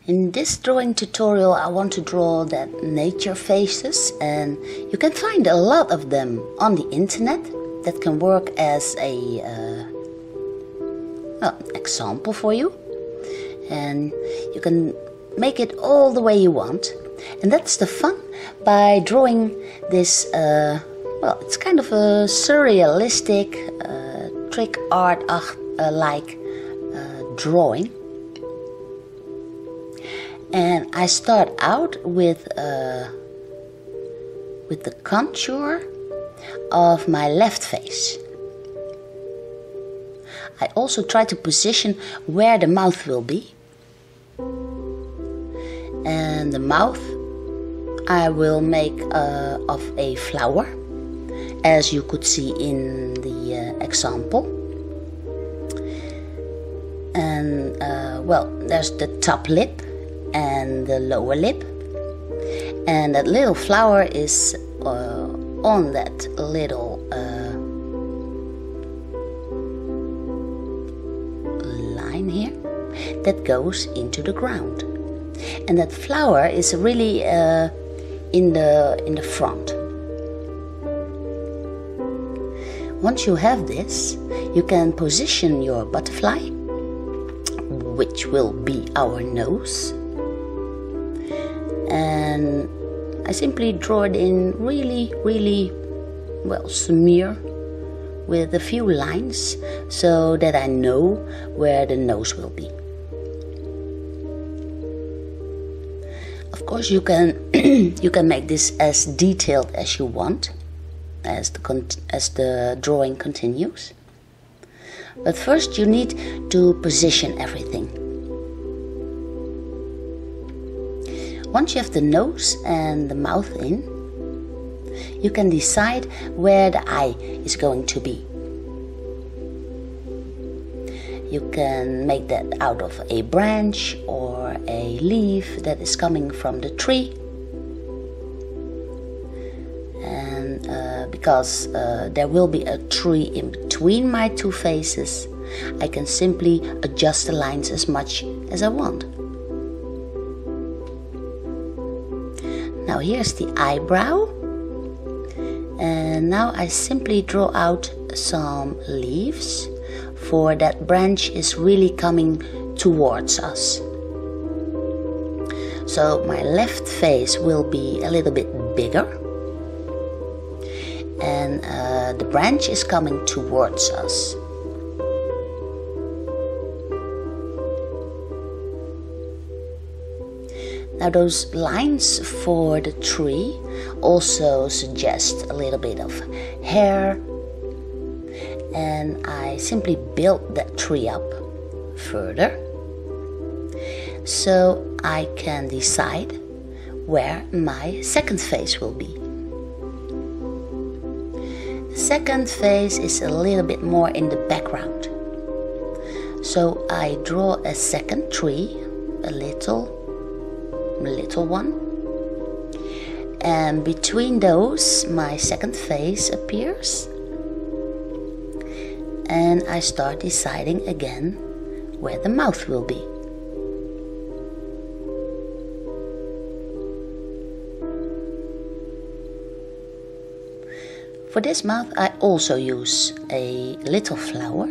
In this drawing tutorial I want to draw that nature faces, and you can find a lot of them on the internet that can work as a example for you, and you can make it all the way you want. And that's the fun by drawing this well, it's kind of a surrealistic trick art like drawing. And I start out with the contour of my left face. I also try to position where the mouth will be. And the mouth I will make of a flower, as you could see in the example. And well, there's the top lip and the lower lip, and that little flower is on that little line here that goes into the ground, and that flower is really in the front. Once you have this, you can position your butterfly, which will be our nose. And I simply draw it in really well, smear with a few lines so that I know where the nose will be. Of course you can you can make this as detailed as you want as the drawing continues. But first you need to position everything. Once you have the nose and the mouth in, you can decide where the eye is going to be. You can make that out of a branch or a leaf that is coming from the tree. And because there will be a tree in between my two faces, I can simply adjust the lines as much as I want. Now here's the eyebrow, and now I simply draw out some leaves, for that branch is really coming towards us. So my left face will be a little bit bigger, and the branch is coming towards us. Now those lines for the tree also suggest a little bit of hair, and I simply build that tree up further so I can decide where my second face will be. The second face is a little bit more in the background, so I draw a second tree, a little one, and between those my second face appears, and I start deciding again where the mouth will be. For this mouth I also use a little flower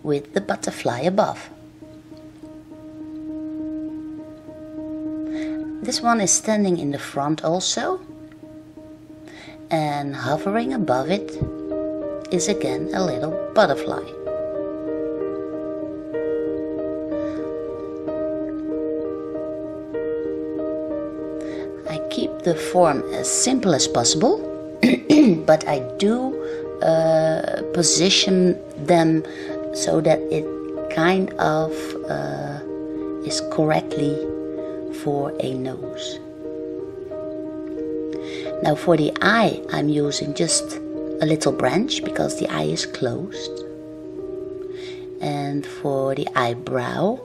with the butterfly above. This one is standing in the front also, and hovering above it is again a little butterfly. I keep the form as simple as possible, but I do position them so that it kind of is correctly for a nose. Now for the eye I'm using just a little branch because the eye is closed, and for the eyebrow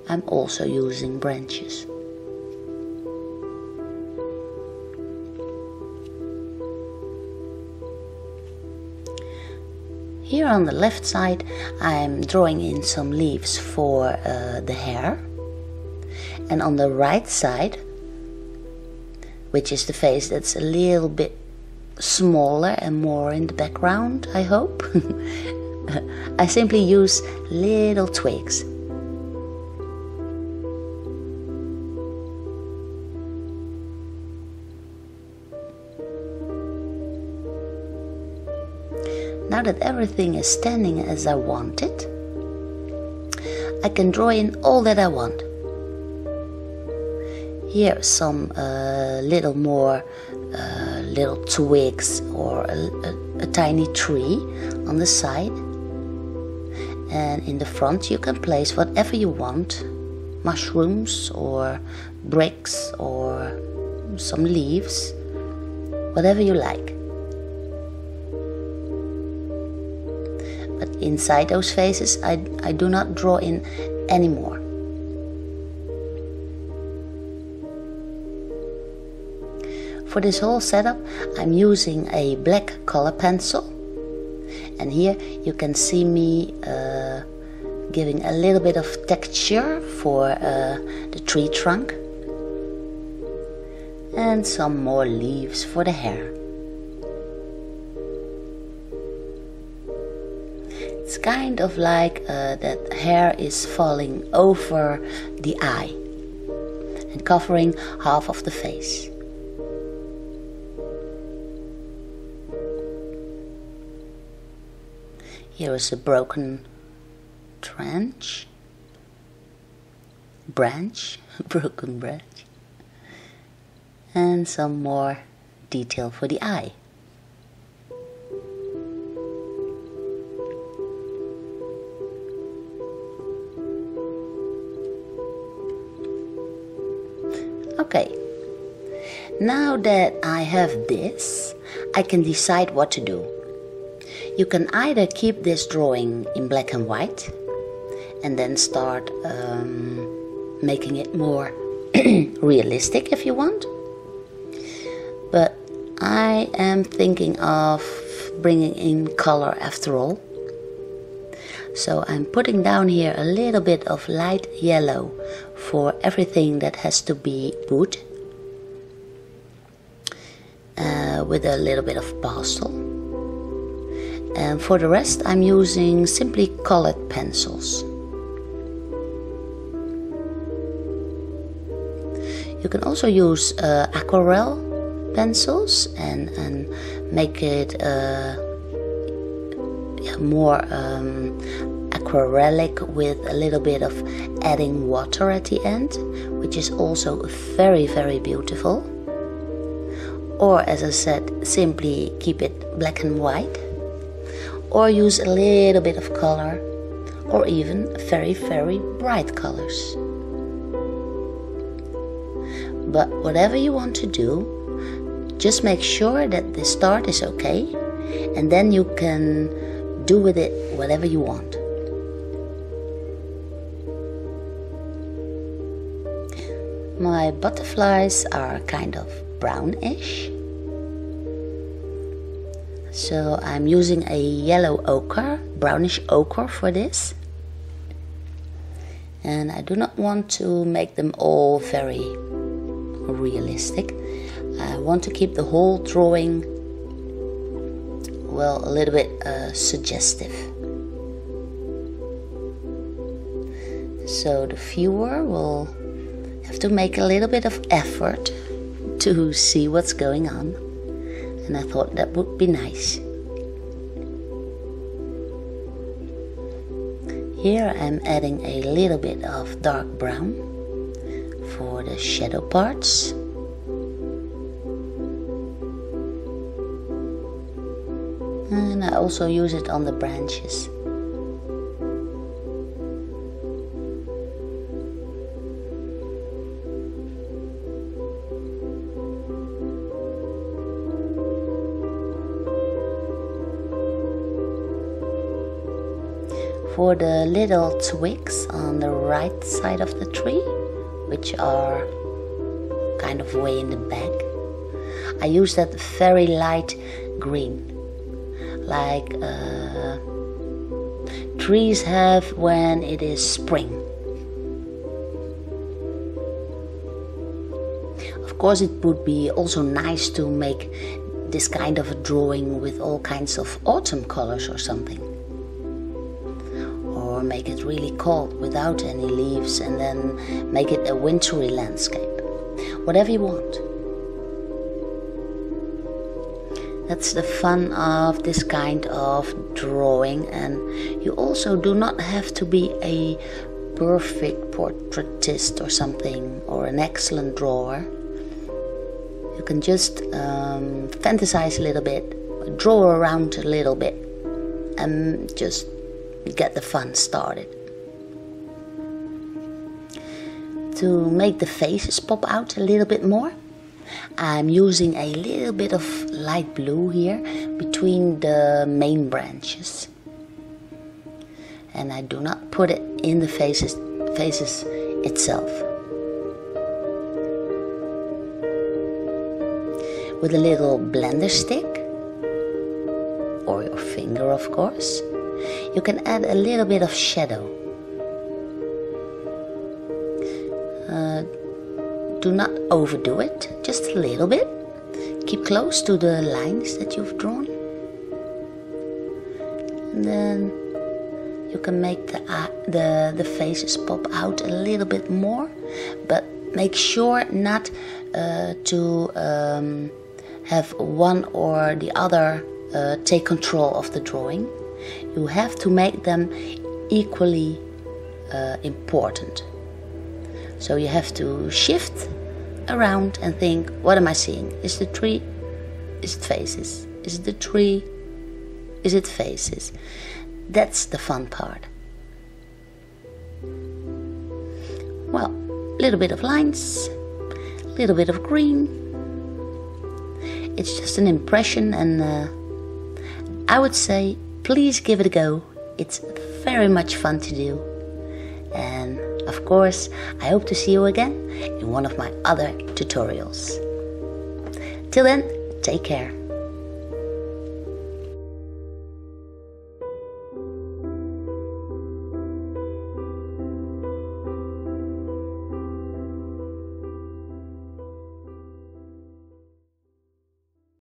I'm also using branches. Here on the left side I'm drawing in some leaves for the hair, And on the right side, which is the face that's a little bit smaller and more in the background, I hope, I simply use little twigs. Now that everything is standing as I want it, I can draw in all that I want. Here some little more little twigs or a tiny tree on the side. And in the front you can place whatever you want. Mushrooms or bricks or some leaves. Whatever you like. But inside those faces I do not draw in anymore. For this whole setup I'm using a black color pencil, and here you can see me giving a little bit of texture for the tree trunk and some more leaves for the hair. It's kind of like that hair is falling over the eye and covering half of the face. Here is a broken branch, broken branch, and some more detail for the eye. Okay, now that I have this, I can decide what to do. You can either keep this drawing in black and white and then start making it more realistic if you want. But I am thinking of bringing in color after all. So I'm putting down here a little bit of light yellow for everything that has to be wood, with a little bit of pastel. And for the rest I'm using simply colored pencils. You can also use aquarelle pencils and make it more aquarellic with a little bit of adding water at the end, which is also very, very beautiful. Or as I said, simply keep it black and white. Or use a little bit of color, or even very, very bright colors. But whatever you want to do, just make sure that the start is okay, and then you can do with it whatever you want. My butterflies are kind of brownish. So I'm using a yellow ochre, brownish ochre for this. And I do not want to make them all very realistic. I want to keep the whole drawing, well, a little bit suggestive. So the viewer will have to make a little bit of effort to see what's going on. And I thought that would be nice. Here I'm adding a little bit of dark brown for the shadow parts. And I also use it on the branches. For the little twigs on the right side of the tree, which are kind of way in the back, I use that very light green, like trees have when it is spring. Of course, it would be also nice to make this kind of a drawing with all kinds of autumn colors or something. Or make it really cold without any leaves and then make it a wintry landscape. Whatever you want. That's the fun of this kind of drawing, and you also do not have to be a perfect portraitist or something, or an excellent drawer. You can just fantasize a little bit, draw around a little bit, and just get the fun started. To make the faces pop out a little bit more, I'm using a little bit of light blue here between the main branches. And I do not put it in the faces itself. With a little blender stick, or your finger of course, you can add a little bit of shadow. Do not overdo it, just a little bit. Keep close to the lines that you've drawn. And then you can make the faces pop out a little bit more, but make sure not to have one or the other take control of the drawing. You have to make them equally important. So you have to shift around and think, what am I seeing? Is it tree? Is it faces? Is it the tree? Is it faces? That's the fun part. Well, a little bit of lines, a little bit of green. It's just an impression, and I would say please give it a go. It's very much fun to do. And of course, I hope to see you again in one of my other tutorials. Till then, take care.